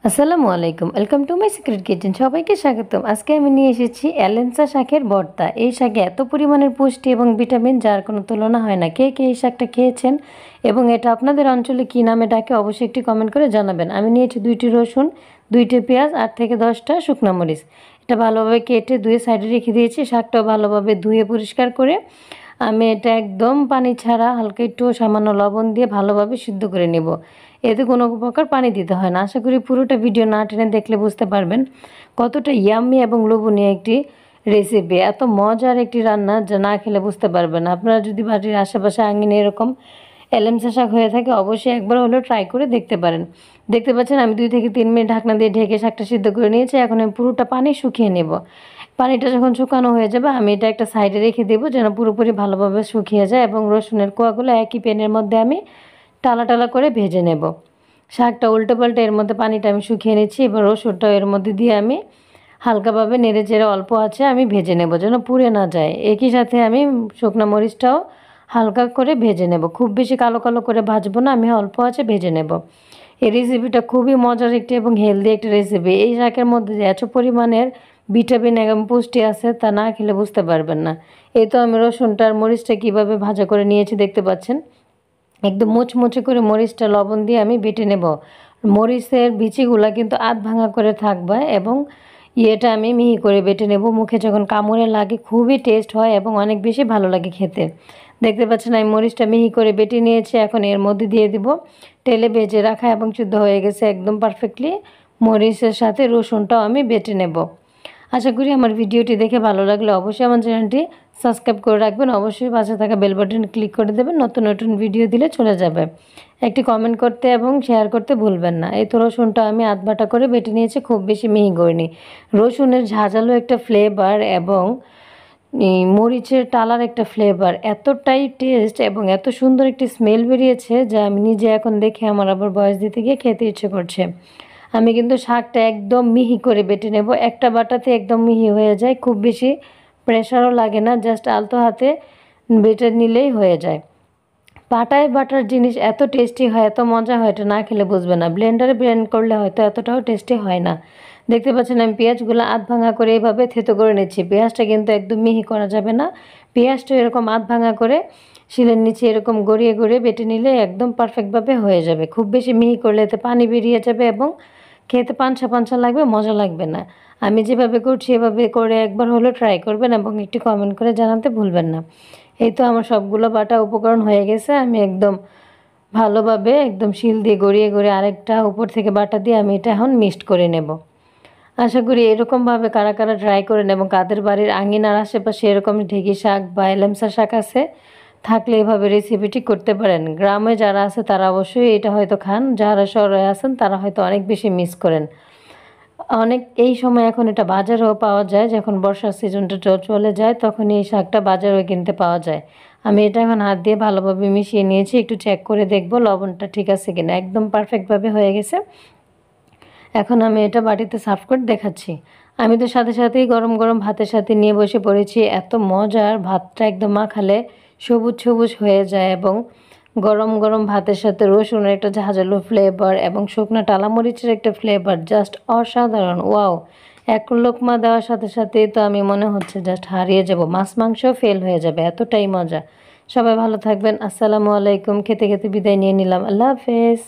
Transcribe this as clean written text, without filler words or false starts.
আসসালামু আলাইকুম, welcome to my secret kitchen. সবাইকে স্বাগতম। আজকে আমি নিয়ে এসেছি এলেন্সা শাকের ভর্তা। এই শাকে এত পরিমাণের পুষ্টি এবং ভিটামিন যার কোনো তুলনা হয় না। কে কে এই শাকটা খেয়েছেন এবং এটা আপনাদের অঞ্চলে কী নামে ডাকে অবশ্যই একটি কমেন্ট করে জানাবেন। আমি নিয়েছি 2টি রসুন, 2টি পেঁয়াজ, 8 থেকে 10টা শুকনো মরিচ। এটা ভালোভাবে কেটে ধুয়ে সাইডে রেখে দিয়েছি। শাকটাও ভালোভাবে ধুয়ে পরিষ্কার করে আমি এটা একদম পানি ছাড়া হালকা একটু সামান্য লবণ দিয়ে ভালোভাবে সিদ্ধ করে নেব। এতে কোনো প্রকার পানি দিতে হয় না। আশা করি পুরোটা ভিডিও না টেনে দেখলে বুঝতে পারবেন কতটা ইয়াম্মি এবং লোভনীয় একটি রেসিপি। এত মজার একটি রান্না যা না খেলে বুঝতে পারবেন না। আপনারা যদি বাড়ির আশেপাশে আঙিনে এরকম এলেমসা শাক হয়ে থাকে অবশ্যই একবার হলেও ট্রাই করে দেখতে পারেন। দেখতে পাচ্ছেন আমি 2 থেকে 3 মিনিট ঢাকনা দিয়ে ঢেকে শাকটা সিদ্ধ করে নিয়েছি। এখন আমি পুরোটা পানি শুকিয়ে নেব। পানিটা যখন শুকানো হয়ে যাবে আমি এটা একটা সাইডে রেখে দেবো যেন পুরোপুরি ভালোভাবে শুকিয়ে যায় এবং রসুনের কোয়াগুলো একই প্যানের মধ্যে আমি টালা টালা করে ভেজে নেব। শাকটা উল্টো পাল্টে এর মধ্যে পানিটা আমি শুকিয়ে নিচ্ছি। এবার রসুনটাও এর মধ্যে দিয়ে আমি হালকাভাবে নেড়ে চেড়ে অল্প আছে আমি ভেজে নেব যেন পুড়ে না যায়। একই সাথে আমি শুকনো মরিচটাও হালকা করে ভেজে নেব। খুব বেশি কালো কালো করে ভাজবো না, আমি অল্প আছে ভেজে নেব। এই রেসিপিটা খুবই মজার একটি এবং হেলদি একটি রেসিপি। এই শাকের মধ্যে যে এত পরিমাণের ভিটামিন এবং পুষ্টি আছে তা না খেলে বুঝতে পারবেন না। এই তো আমি রসুনটা আর মরিচটা কীভাবে ভাজা করে নিয়েছি দেখতে পাচ্ছেন। একদম মুচমুচে করে মরিচটা লবণ দিয়ে আমি বেটে নেব। মরিচের বিচিগুলা কিন্তু আধ ভাঙা করে থাকবে এবং ইয়েটা আমি মিহি করে বেটে নেব। মুখে যখন কামড়ে লাগে খুবই টেস্ট হয় এবং অনেক বেশি ভালো লাগে খেতে। দেখতে পাচ্ছেন আমি মরিচটা মিহি করে বেটে নিয়েছি। এখন এর মধ্যে দিয়ে দিব তেলে ভেজে রাখা এবং সিদ্ধ হয়ে গেছে একদম পারফেক্টলি মরিচের সাথে রসুনটাও আমি বেটে নেব। আশা করি আমার ভিডিওটি দেখে ভালো লাগলে অবশ্যই আমার চ্যানেলটি সাবস্ক্রাইব করে রাখবেন। অবশ্যই পাশে থাকা বেল বাটন ক্লিক করে দেবেন, নতুন নতুন ভিডিও দিলে চলে যাবে। একটি কমেন্ট করতে এবং শেয়ার করতে ভুলবেন না। এই তো রসুনটা আমি আধ বাটা করে বেটে নিয়েছি, খুব বেশি মিহি করিনি। রসুনের ঝাঁঝালো একটা ফ্লেভার এবং মরিচের টালার একটা ফ্লেভার এতটাই টেস্ট এবং এত সুন্দর একটি স্মেল বেরিয়েছে যা আমি নিজে এখন দেখে আমার আবার বয়স দিতে গিয়ে খেতে ইচ্ছে করছে। আমি কিন্তু শাকটা একদম মিহি করে বেটে নেব। একটা বাটাতে একদম মিহি হয়ে যায়, খুব বেশি প্রেশারও লাগে না, জাস্ট আলতো হাতে বেটে নিলেই হয়ে যায়। পাটায় বাটার জিনিস এত টেস্টি হয়, এত মজা হয়, এটা না খেলে বুঝবে না। ব্লেন্ডারে ব্লেন্ড করলে হয়তো এতটাও টেস্টি হয় না। দেখতে পাচ্ছেন আমি পেঁয়াজগুলো আধ ভাঙা করে এইভাবে থেতো করে নিচ্ছি। পেঁয়াজটা কিন্তু একদম মিহি করা যাবে না। পেঁয়াজটা এরকম আধ ভাঙা করে শিলের নিচে এরকম গড়িয়ে গড়িয়ে বেটে নিলে একদম পারফেক্টভাবে হয়ে যাবে। খুব বেশি মিহি করলে এতে পানি বেরিয়ে যাবে এবং খেতে পানসা পানসা লাগবে, মজা লাগবে না। আমি যেভাবে করছি এভাবে করে একবার হলেও ট্রাই করবেন এবং একটি কমেন্ট করে জানাতে ভুলবেন না। এই তো আমার সবগুলো বাটা উপকরণ হয়ে গেছে। আমি একদম ভালোভাবে একদম শিল দিয়ে গড়িয়ে গড়িয়ে আরেকটা উপর থেকে বাটা দিয়ে আমি এটা এখন মিক্সড করে নেব। আশা করি এরকমভাবে কারা কারা ট্রাই করেন এবং কাদের বাড়ির আঙিনার আশেপাশে এরকম ঢেঁকি শাক বা এলেমসা শাক আছে থাকলে এভাবে রেসিপিটি করতে পারেন। গ্রামে যারা আছে তারা অবশ্যই এটা হয়তো খান, যারা শহরে আছেন তারা হয়তো অনেক বেশি মিস করেন। অনেক এই সময় এখন এটা বাজারেও পাওয়া যায়, যখন বর্ষার সিজনটা চলে যায় তখন এই শাকটা বাজারেও কিনতে পাওয়া যায়। আমি এটা এখন হাত দিয়ে ভালোভাবে মিশিয়ে নিয়েছি, একটু চেক করে দেখব লবণটা ঠিক আছে কিনা। একদম পারফেক্টভাবে হয়ে গেছে। এখন আমি এটা বাটিতে সার্ভ করে দেখাচ্ছি। আমি তো সাথে সাথেই গরম গরম ভাতের সাথে নিয়ে বসে পড়েছি। এত মজার, ভাতটা একদম মাখালে সবুজ সবুজ হয়ে যায় এবং গরম গরম ভাতের সাথে রসুনের একটা ঝাঁঝালো ফ্লেভার এবং শুকনো টালামরিচের একটা ফ্লেভার জাস্ট অসাধারণ। ওয়াও! এক লোকমা দেওয়ার সাথে সাথেই তো আমি মনে হচ্ছে জাস্ট হারিয়ে যাব, মাছ মাংসও ফেল হয়ে যাবে, এতটাই মজা। সবাই ভালো থাকবেন। আসসালামু আলাইকুম। খেতে খেতে বিদায় নিয়ে নিলাম। আল্লাহ হাফেজ।